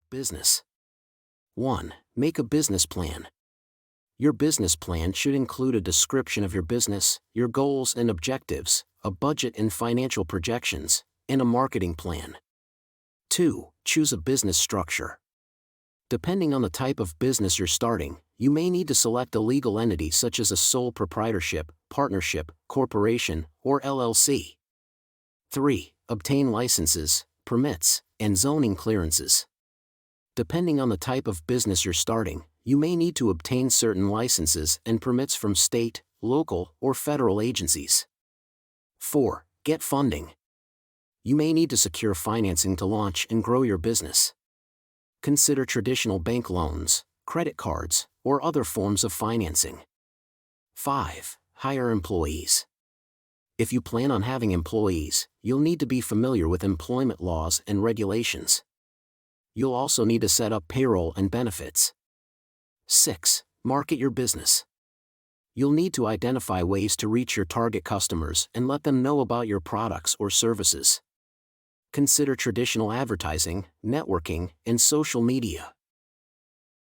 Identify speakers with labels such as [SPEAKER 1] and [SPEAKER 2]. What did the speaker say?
[SPEAKER 1] Business. 1. Make a business plan. Your business plan should include a description of your business, your goals and objectives, a budget and financial projections, and a marketing plan. 2. Choose a business structure. Depending on the type of business you're starting, you may need to select a legal entity such as a sole proprietorship, partnership, corporation, or LLC. 3. Obtain licenses, permits, and zoning clearances. Depending on the type of business you're starting, you may need to obtain certain licenses and permits from state, local, or federal agencies. 4. Get funding. You may need to secure financing to launch and grow your business. Consider traditional bank loans, credit cards, or other forms of financing. 5. Hire employees. If you plan on having employees, you'll need to be familiar with employment laws and regulations. You'll also need to set up payroll and benefits. 6. Market your business. You'll need to identify ways to reach your target customers and let them know about your products or services. Consider traditional advertising, networking, and social media.